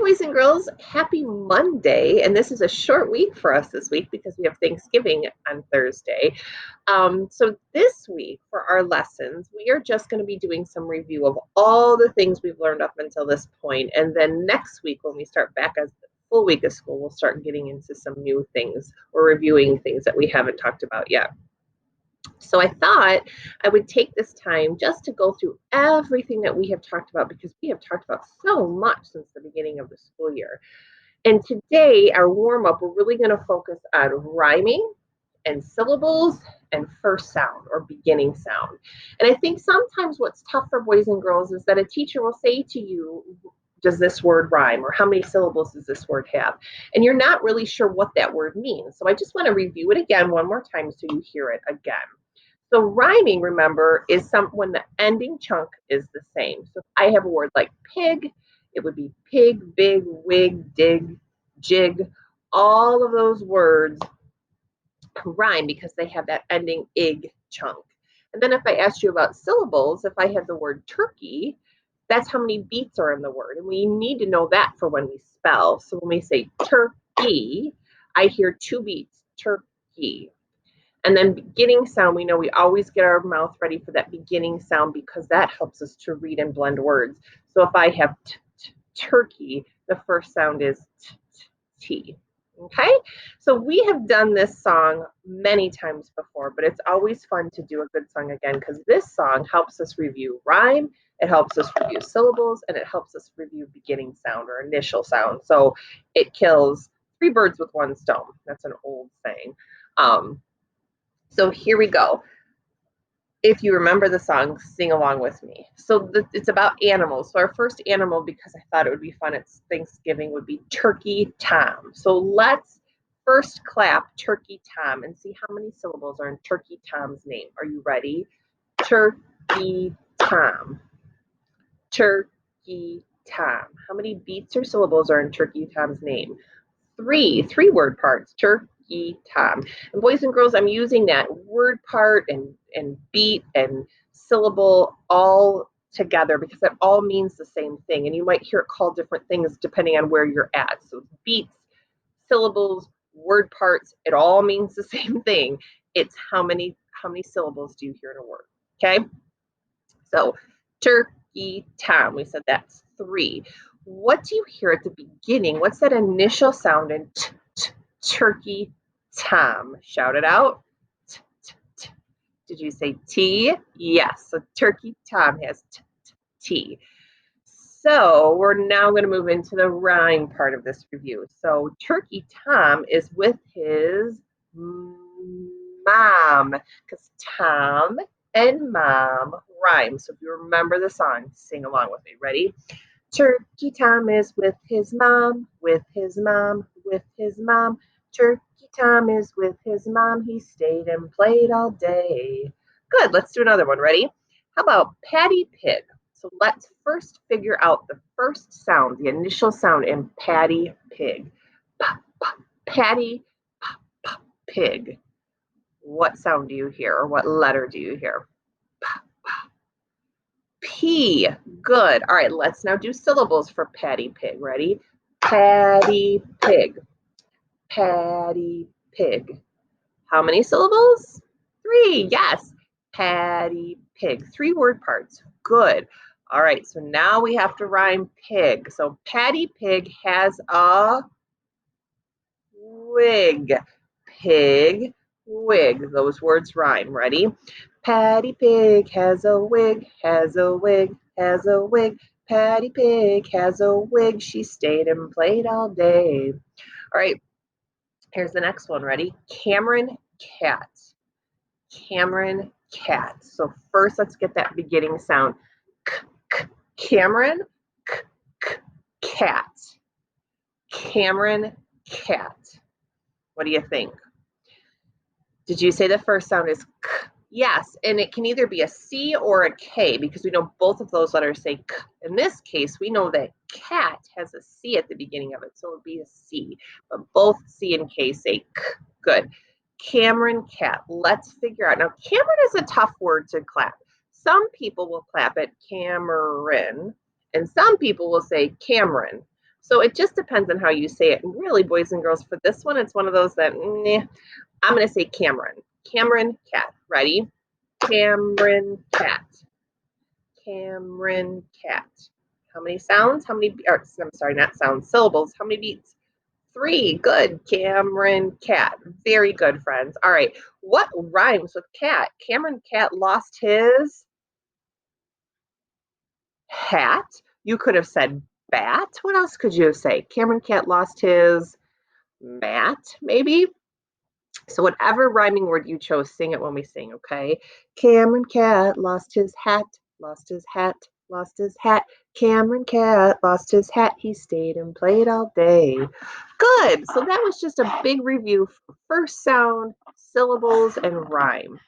boys and girls. Happy Monday. And this is a short week for us this week because we have Thanksgiving on Thursday. So this week for our lessons, we are just going to be doing some review of all the things we've learned up until this point. And then next week, when we start back as the full week of school, we'll start getting into some new things or reviewing things that we haven't talked about yet. So I thought I would take this time just to go through everything that we have talked about because we have talked about so much since the beginning of the school year. And today, our warm-up, we're really going to focus on rhyming and syllables and first sound or beginning sound. And I think sometimes what's tough for boys and girls is that a teacher will say to you, does this word rhyme, or how many syllables does this word have? And you're not really sure what that word means. So I just want to review it again one more time so you hear it again. So rhyming, remember, is when the ending chunk is the same. So if I have a word like pig, it would be pig, big, wig, dig, jig. All of those words rhyme because they have that ending ig chunk. And then if I asked you about syllables, if I have the word turkey, that's how many beats are in the word. And we need to know that for when we spell. So when we say turkey, I hear 2 beats, turkey. And then beginning sound, we know we always get our mouth ready for that beginning sound because that helps us to read and blend words. So if I have turkey, the first sound is t. Okay, so we have done this song many times before, but it's always fun to do a good song again because this song helps us review rhyme, it helps us review syllables, and it helps us review beginning sound or initial sound. So it kills 3 birds with 1 stone. That's an old saying. So here we go. If you remember the song, sing along with me. So it's about animals. So our first animal, because I thought it would be fun at Thanksgiving, would be Turkey Tom. So let's first clap Turkey Tom and see how many syllables are in Turkey Tom's name. Are you ready? Turkey Tom. Turkey Tom. How many beats or syllables are in Turkey Tom's name? 3 word parts. Turkey Tom. And boys and girls, I'm using that word part and beat and syllable all together because that all means the same thing. And you might hear it called different things depending on where you're at. So beats, syllables, word parts, it all means the same thing. It's how many syllables do you hear in a word? Okay? So Turkey Tom, we said that's 3. What do you hear at the beginning? What's that initial sound in Turkey Tom? Shout it out. Did you say T? Yes. So Turkey Tom has T. So we're now going to move into the rhyme part of this review. So Turkey Tom is with his mom because Tom and mom rhyme. So if you remember the song, sing along with me. Ready? Turkey Tom is with his mom, with his mom, with his mom. Turkey Tom is with his mom. He stayed and played all day. Good. Let's do another one. Ready? How about Patty Pig? So let's first figure out the first sound, the initial sound in Patty Pig. Patty Pig. What sound do you hear, or what letter do you hear? P. Good. All right, let's now do syllables for Patty Pig. Ready? Patty Pig. Patty Pig. How many syllables? 3. Yes. Patty Pig. 3 word parts. Good. All right, so now we have to rhyme pig. So Patty Pig has a wig. Pig, wig. Those words rhyme. Ready? Patty Pig has a wig, has a wig, has a wig. Patty Pig has a wig. She stayed and played all day. All right, here's the next one. Ready? Cameron Cat. Cameron Cat. So first, let's get that beginning sound. Cameron Cat. Cameron Cat. What do you think? Did you say the first sound is k? Yes, and it can either be a C or a K because we know both of those letters say k. In this case, we know that cat has a C at the beginning of it, so it would be a C. But both C and K say k. Good. Cameron Cat. Let's figure out. Now, Cameron is a tough word to clap. Some people will clap it Cameron, and some people will say Cameron. So it just depends on how you say it. And really, boys and girls, for this one, it's one of those that, I'm going to say Cameron. Cameron cat. Ready? Cameron cat. Cameron cat. How many sounds? How many, or, I'm sorry, not sounds, syllables. How many beats? 3. Good. Cameron cat. Very good, friends. All right. What rhymes with cat? Cameron cat lost his hat. You could have said bat. What else could you have said? Cameron cat lost his mat, maybe? So whatever rhyming word you chose, sing it when we sing, okay? Cameron cat lost his hat, lost his hat, lost his hat. Cameron cat lost his hat. He stayed and played all day. Good. So that was just a big review for first sound, syllables, and rhyme.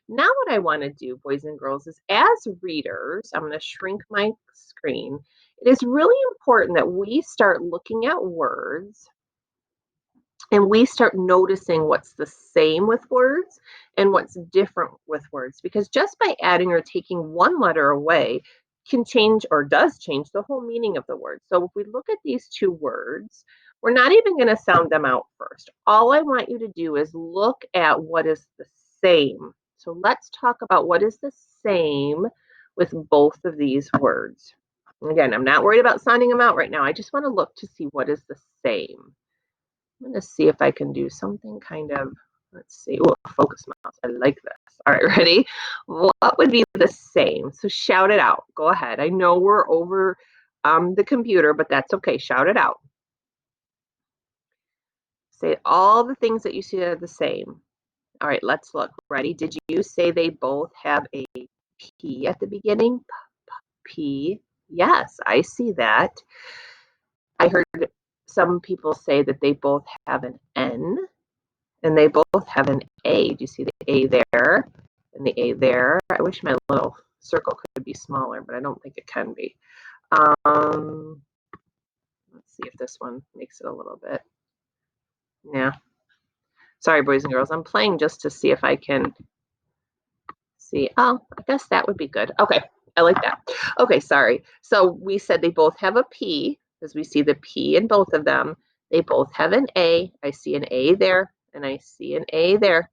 Now what I want to do, boys and girls, is as readers, I'm going to shrink my screen. It is really important that we start looking at words and we start noticing what's the same with words and what's different with words, because just by adding or taking one letter away can change or does change the whole meaning of the word. So if we look at these two words, we're not even going to sound them out first. All I want you to do is look at what is the same. So let's talk about what is the same with both of these words. Again, I'm not worried about sounding them out right now. I just want to look to see what is the same. I'm going to see if I can do something kind of, let's see. Oh, focus mouse. I like this. All right, ready? What would be the same? So shout it out. Go ahead. I know we're over the computer, but that's okay. Shout it out. Say all the things that you see are the same. All right, let's look. Ready? Did you say they both have a P at the beginning? P. Yes, I see that. I heard some people say that they both have an N. And they both have an A. Do you see the A there and the A there? I wish my little circle could be smaller, but I don't think it can be. Let's see if this one makes it a little bit. Yeah. Sorry, boys and girls. I'm playing just to see if I can see. Oh, I guess that would be good. Okay. I like that. Okay, sorry. So we said they both have a P, because we see the P in both of them. They both have an A. I see an A there, and I see an A there.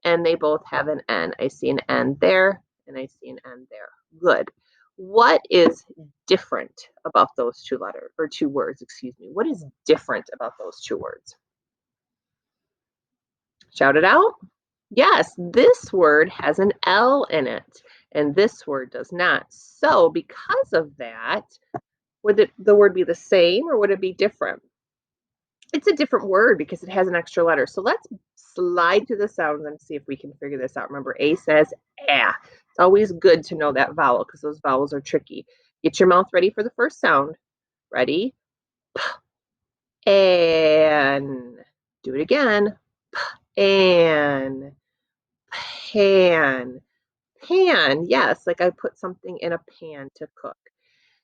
And they both have an N. I see an N there, and I see an N there. Good. What is different about those two letters, or two words, excuse me? What is different about those two words? Shout it out. Yes, this word has an L in it, and this word does not. So because of that, would the word be the same or would it be different? It's a different word because it has an extra letter. So let's slide through the sounds and see if we can figure this out. Remember, A says ah. It's always good to know that vowel because those vowels are tricky. Get your mouth ready for the first sound. Ready? P, and do it again. P, and pan. Pan, yes, like I put something in a pan to cook.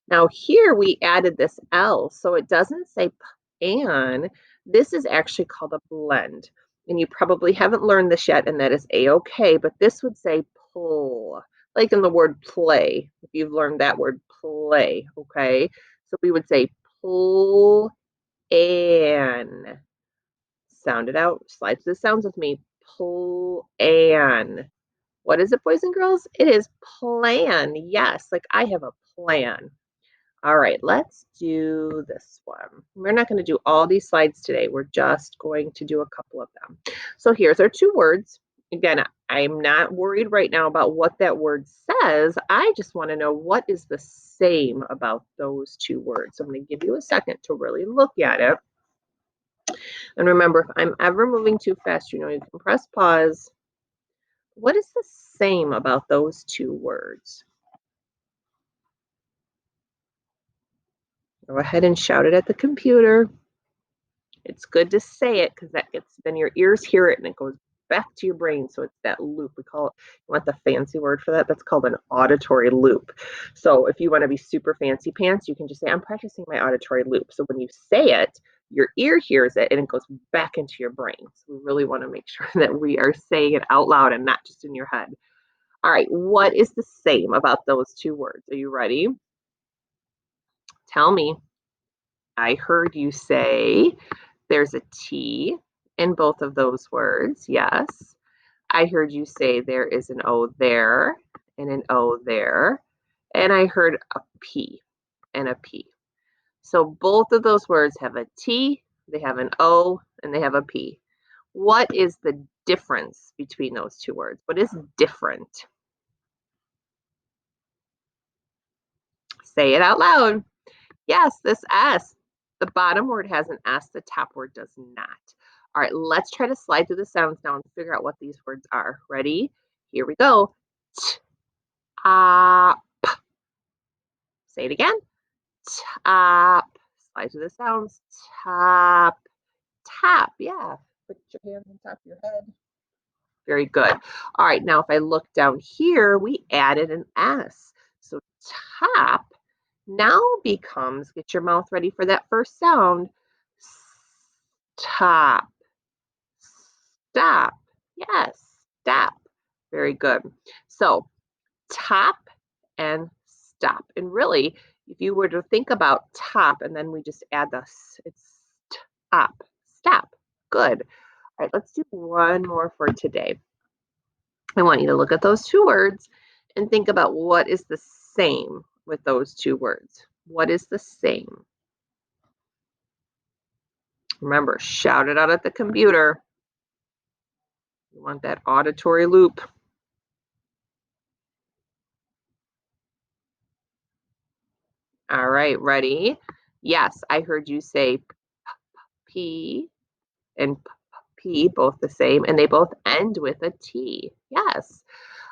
Now here we added this L, so it doesn't say pan. This is actually called a blend. And you probably haven't learned this yet, and that is A-okay, but this would say pull, like in the word play, if you've learned that word play, okay? So we would say pull and sound it out, slide to the sounds with me, pull and. What is it, boys and girls? It is plan. Yes, like I have a plan. All right, let's do this one. We're not going to do all these slides today. We're just going to do a couple of them. So here's our two words. Again, I'm not worried right now about what that word says. I just want to know what is the same about those two words. So I'm going to give you a second to really look at it. And remember, if I'm ever moving too fast, you can press pause. What is the same about those two words? Go ahead and shout it at the computer. It's good to say it because then your ears hear it and it goes back to your brain. So it's that loop. We call it, you want the fancy word for that? That's called an auditory loop. So if you want to be super fancy pants, you can just say, I'm practicing my auditory loop. So when you say it, your ear hears it and it goes back into your brain. So we really want to make sure that we are saying it out loud and not just in your head. All right, what is the same about those two words? Are you ready? Tell me. I heard you say there's a T in both of those words. Yes. I heard you say there is an O there and an O there. And I heard a P and a P. So both of those words have a T, they have an O, and they have a P. What is the difference between those two words? What is different? Say it out loud. Yes, this S. The bottom word has an S, the top word does not. All right, let's try to slide through the sounds now and figure out what these words are. Ready? Here we go. Top. Say it again. Top. Slide through the sounds. Top. Top. Yeah. Put your hands on top of your head. Very good. All right, now if I look down here, we added an S. So top now becomes, get your mouth ready for that first sound, stop, stop. Yes, stop. Very good. So top and stop. And really, if you were to think about top and then we just add the it's stop, stop. Good. All right, let's do one more for today. I want you to look at those two words and think about what is the same with those two words. What is the same? Remember, shout it out at the computer. You want that auditory loop. All right, ready? Yes, I heard you say P and P, both the same, and they both end with a T. Yes.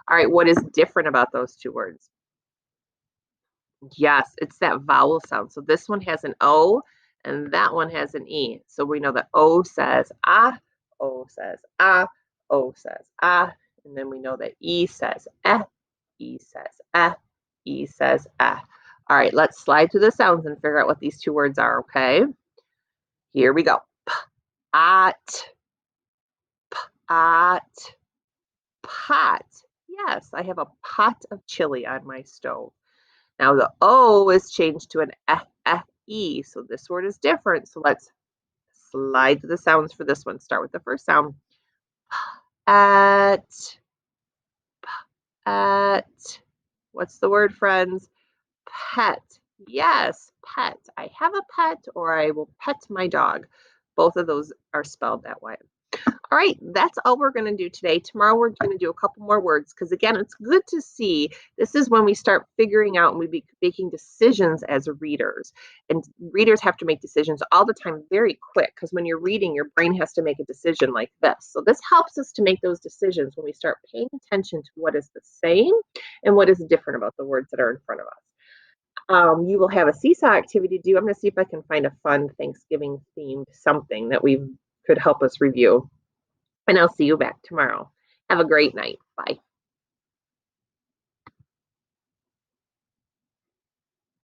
All right, what is different about those two words? Yes, it's that vowel sound. So this one has an O and that one has an E. So we know that O says ah, O says ah, O says ah, and then we know that E says eh, E says eh, E says eh. All right, let's slide through the sounds and figure out what these two words are, okay? Here we go. Pot, pot, pot. Yes, I have a pot of chili on my stove. Now the O is changed to an E, so this word is different. So let's slide to the sounds for this one. Start with the first sound. At, at. What's the word, friends? Pet. Yes, pet. I have a pet or I will pet my dog. Both of those are spelled that way. All right, that's all we're going to do today. Tomorrow we're going to do a couple more words because, again, it's good to see. This is when we start figuring out and we be making decisions as readers. And readers have to make decisions all the time very quick because when you're reading, your brain has to make a decision like this. So this helps us to make those decisions when we start paying attention to what is the same and what is different about the words that are in front of us. You will have a seesaw activity to do. I'm going to see if I can find a fun Thanksgiving themed something that we could help us review. And I'll see you back tomorrow. Have a great night. Bye.